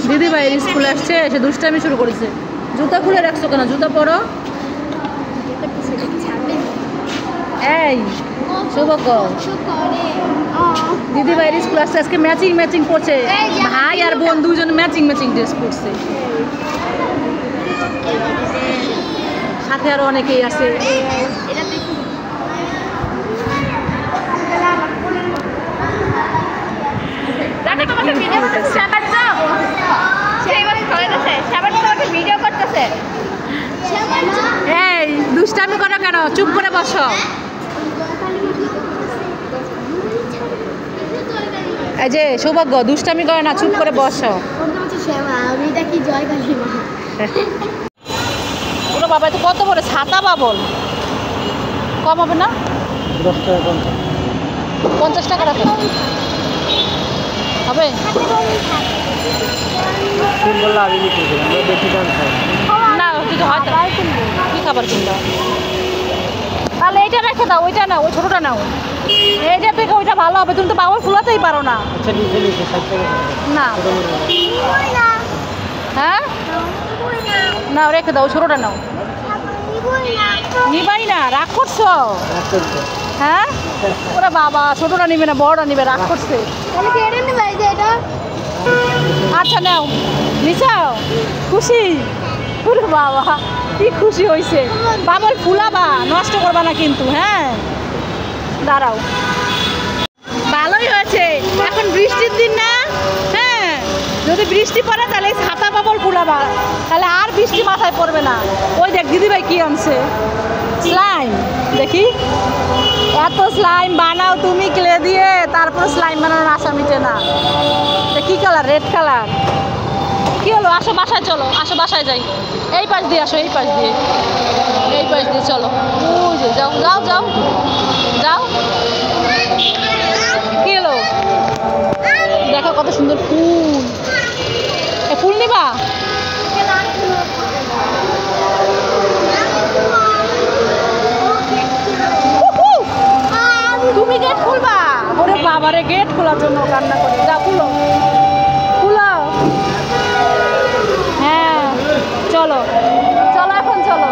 দিদি ভাই স্কুল আসছে, এসে দুষ্টামি শুরু করেছে। জুতা খুলে রাখছো কেন? জুতা পরো। এই সৌভাগ্য, দিদি ভাইয়ের স্কুল আসছে, আজকে ম্যাচিং ম্যাচিং পড়ছে। ভাই আর বোন দুজন ম্যাচিং ম্যাচিং ড্রেস পরছে, সাথে আরো অনেকেই আছে। এই দুষ্টামি করো কেন? চুপ করে বসো। এই যে সৌভাগ্য, দুষ্টামি করে না, চুপ করে বসো। ওরা বাবা তো কত বড় ছাতা বাবল, কম হবে না? 50 টাকা রাখো হবে না? কিছু হয় কি খাবার কিনবা? তাহলে এইটা রেখে দাও, ওইটা নাও, ওই ছোটোটা নাও। এইটা থেকে ওইটা ভালো হবে, তুমি তো বাবল ফুলাতেই পারো না। না হ্যাঁ না, রেখে দাও, ছোটোটা নাও। নিবাই না, রাগ করছো? হ্যাঁ ওরা বাবা ছোটোটা নিবে না, বড়টা নিবে, রাগ করছে। আচ্ছা নাও, নিচাও, খুশি? ওরে বাবা কি খুশি হয়েছে। বাবল ফুলাবা, নষ্ট করবা না কিন্তু। হ্যাঁ দাঁড়াও, ভালোই হয়েছে। এখন বৃষ্টির দিন না? হ্যাঁ যদি বৃষ্টি পড়ে তাহলে ছাতা বাবল ফুলাবা, তাহলে আর বৃষ্টি মাথায় পড়বে না। ওই দেখ দিদিভাই কি আনছে, স্লাইম। দেখি এত স্লাইম বানাও তুমি ক্লে দিয়ে, তারপর স্লাইম বানানোর আশা মিটে না। কি কালার? Red colour. কি হলো? আসো বাসায় চলো, আসো বাসায় যাই। এই পাশ দিয়ে আসো, এই পাশ দিয়ে, এই পাশ দিয়ে চলো। ওই যে যাও যাও যাও যাও। কি হলো? দেখো কত সুন্দর ফুল। এ ফুল নিবা? তুমি গেট খুলবা? ওরে বাবারে, গেট খোলার জন্য কান্না করে। যা খুলো, খুলো। হ্যাঁ চলো চলো, এখন চলো।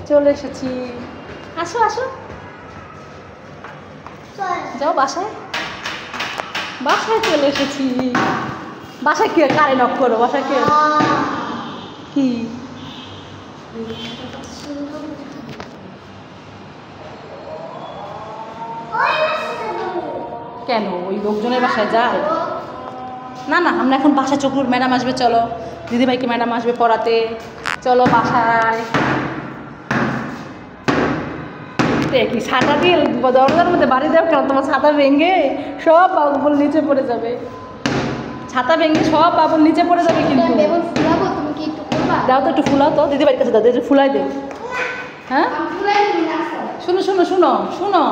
চলে এসেছি, আসো আসো, যাও বাসায়। বাসায় চলে এসেছি। বাসায় কি? কারে নক করো? বাসায় কি কি? কেন ওই লোকজনের বাসায় যায়? না না, আমরা এখন বাসায়, চকুর ম্যাডাম আসবে, চলো। দিদিভাইকে ম্যাডাম আসবে পড়াতে, চলো বাসায়। কি ছাতা দিয়ে দরজার মধ্যে বাড়ি দেবো কেন? তোমার ছাতা ভেঙে সব বাবুল নিচে পড়ে যাবে। ছাতা ভেঙে সব বাবুল নিচে পড়ে যাবে কিন্তু। দাও তো একটু ফুলাও তো, দিদিভাইয়ের কাছে দাও, একটু ফুলাই দেও। হ্যাঁ শুনো শুনো শুনো শুনো,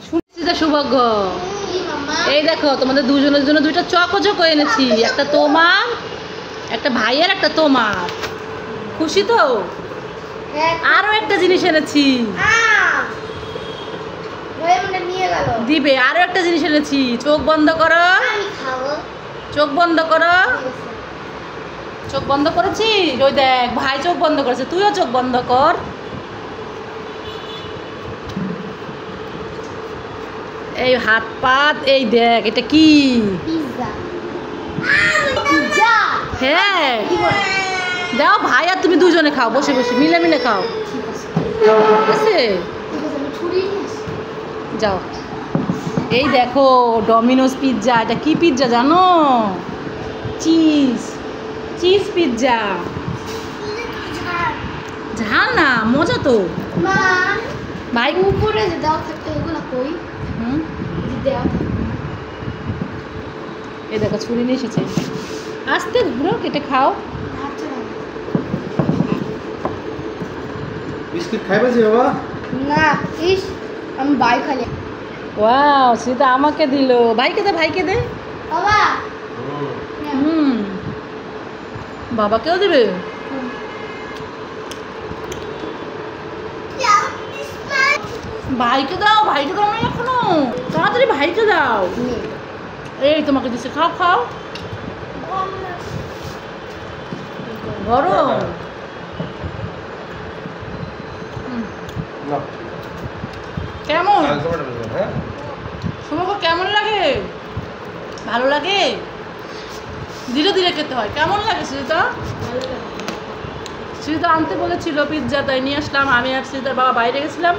শুনছি যে সৌভাগ্য, এই দেখো তোমাদের দুজনের জন্য দুইটা চকো এনেছি। একটা তোমার, একটা ভাইয়ের, একটা তোমার। খুশি তো? আরো একটা জিনিস এনেছি, দিবে। আরো একটা জিনিস এনেছি, চোখ বন্ধ করো, চোখ বন্ধ করো। চোখ বন্ধ করেছি, ওই দেখ ভাই চোখ বন্ধ করেছে, তুইও চোখ বন্ধ কর। এই হাত পাত, এই দেখ এটা কি? হ্যাঁ দাও ভাই আর তুমি দুজনে খাও, বসে বসে মিলে মিলে খাও, ঠিক আছে? যাও। এই দেখো ডমিনোজ পিৎজা। এটা কি পিৎজা জানো? Cheese, cheese pizza. ঝাল না, মজা তো ভাই। উপরে যে দাও থাকতে ওগুলা কই? এই দেখো ছুরি নিয়ে এসেছে, আস্তে ঘুরো, কেটে খাও। বিস্কুট খাইবা যে বাবা? না ইস, আমি বাই খালি। ওয়াও, সেটা আমাকে দিল। ভাইকে দে, ভাইকে দে বাবা। বাবাকেও দেবে? ভাইকে দাও, ভাইকে দাও না এখনো, তাড়াতাড়ি ভাইকে দাও। এই তোমাকে দিচ্ছে, খাও খাও। গরম কেমন? শুভকে কেমন লাগে? ভালো লাগে? ধীরে ধীরে খেতে হয়। কেমন লাগে সুজিতা? সুজিতা আনতে বলেছিল পিৎজা, তাই নিয়ে আসলাম। আমি আর সুজিতার বাবা বাইরে গেছিলাম,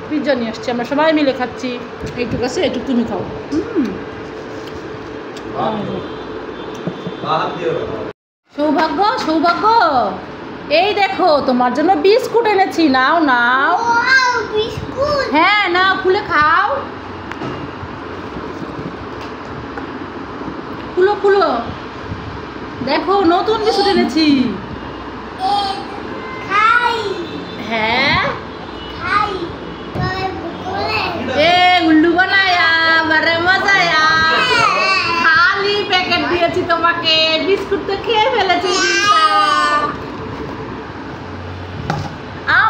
পিৎজা নিয়ে আসছি। আমরা সবাই মিলে খাচ্ছি। এইটুকু আছে, এইটুকু তুমি খাও। সৌভাগ্য, সৌভাগ্য, এই দেখো তোমার জন্য বিস্কুট এনেছি, নাও নাও। হ্যাঁ নাও, খুলে খাও। খুলো খুলো, দেখো নতুন বিস্কুট এনেছি। হ্যাঁ এ উল্লু বানায়া, বারে মজায়া। খালি প্যাকেট দিয়েছি তোমাকে, বিস্কুট তো খেয়ে ফেলেছি।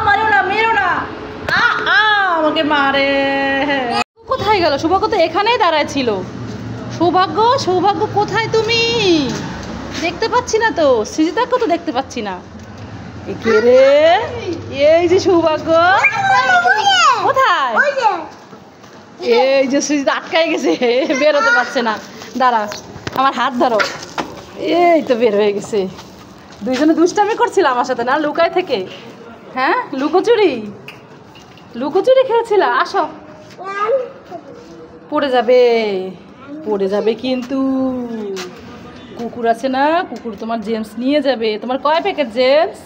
মারো না, মেরো না, আমাকে মারে। কোথায় গেল সৌভাগ্য? তো এখানেই দাঁড়ায় ছিল। সৌভাগ্য, সৌভাগ্য কোথায় তুমি? দেখতে পাচ্ছি না তো, সৃজিতাকে তো দেখতে পাচ্ছি না। কে রে? এই যে সৌভাগ্য। কোথায়? এই যে সৃজিতা আটকাই গেছে, বের হতে পারছে না। দাঁড়া, আমার হাত ধরো। এই তো বের হয়ে গেছে। দুইজনে দুষ্টামি করছিল আমার সাথে না, লুকায় থেকে। হ্যাঁ, লুকোচুরি, লুকোচুরি খেলছিল। আসো, পড়ে যাবে, পড়ে যাবে কিন্তু। কুকুর আছে না, কুকুর তোমার জেমস নিয়ে যাবে। তোমার কয় প্যাকেট জেমস?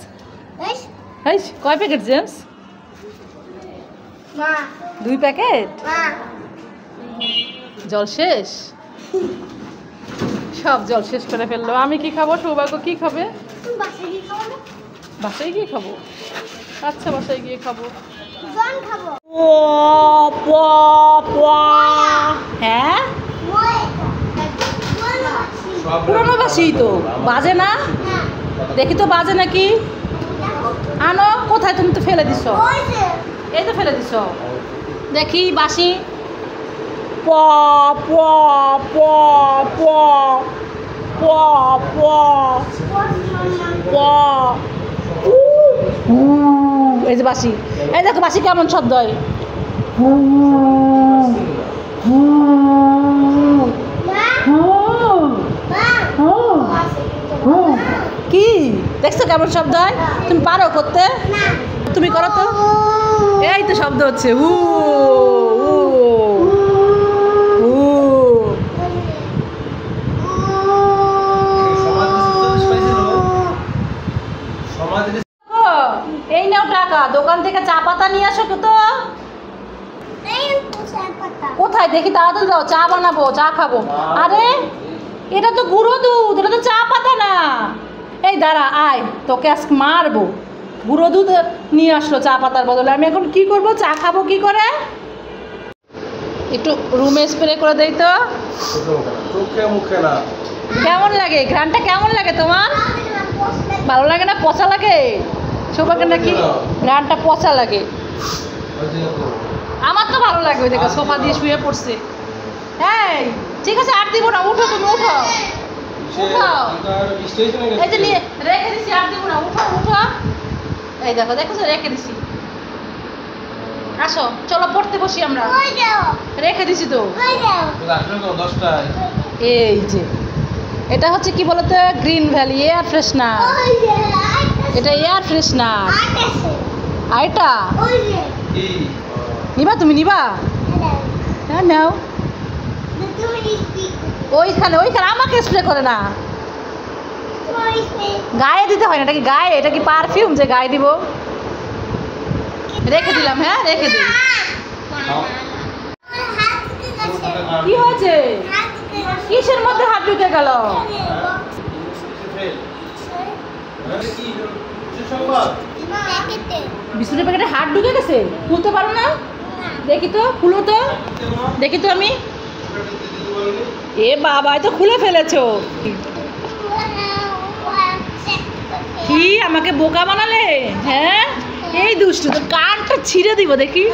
হ্যাঁ, কয় প্যাকেট জেমস? 2 প্যাকেট। জল শেষ, সব জল শেষ করে ফেললো। আমি কি খাবো? সৌভাগ্য কি খাবে? বাসায় গিয়ে খাবো। আচ্ছা, বাসায় গিয়ে খাবো। হ্যাঁ, পুরনো বাসি তো, বাজে না? দেখি তো বাজে নাকি। আনো। কোথায়? তুমি তো ফেলে দিছো। এই তো ফেলে দিছো। দেখি বাসি। প প প প প প প। এই যে বাসি। এই দেখো বাসি কেমন শব্দ হয়। কি দেখছো কেমন শব্দ হয়? তুমি পারো করতে? তুমি করো তো। এই তো শব্দ হচ্ছে। উ এই নাও টাকা, দোকান থেকে চা পাতা নিয়ে আসো তো। কোথায় দেখি? তাড়াতাড়ি দাও, চা বানাবো, চা খাবো। আরে এটা তো গুঁড়ো দুধ, এটা তো চা পাতা না। এই দাঁড়া, আয়, তোকে আজকে মারবো। গুঁড়ো দুধ নিয়ে আসলো চা পাতার বদলে। আমি এখন কি করব? চা খাবো কি করে? একটু রুমে স্প্রে করে দেই তো। কেমন লাগে? ঘ্রাণটা কেমন লাগে তোমার? ভালো লাগে না? পচা লাগে? সৌভাগ্য নাকি ঘ্রাণটা পচা লাগে? আমার তো ভালো লাগে। ওই দেখো সোফা দিয়ে শুয়ে পড়ছে। এই ঠিক আছে, আর দিব না, উঠো তুমি, উঠো উঠো। এই যে নিয়ে রেখে দিছি, আর দিব না, উঠো উঠো। এই দেখো, দেখো রেখে দিছি। আসো, চলো পড়তে বসি আমরা। রেখে দিছি তো। এই যে এটা হচ্ছে কি বলতো? Green valley air freshener. এটা এয়ার ফ্রেশনার। আর এটা নিবা? তুমি নিবা? হ্যাঁ নাও। ওইখানে ওইখানে আমাকে স্প্রে করে না, গায়ে দিতে হয় না। এটা কি গায়ে? এটা কি পারফিউম যে গায়ে দিব? রেখে দিলাম। হ্যাঁ রেখে দিই। কি হয়েছে? কিসের মধ্যে হাত ঢুকে গেল? বিস্কুটের প্যাকেটে হাত ঢুকে গেছে? খুলতে পারো না? দেখি তো, খুলো তো, দেখি তো আমি। এ বাবা, তো খুলে ফেলেছো। কি আমাকে বোকা বানালে? হ্যাঁ এই দুষ্টু, তো কানটা ছিঁড়ে দিব দেখি।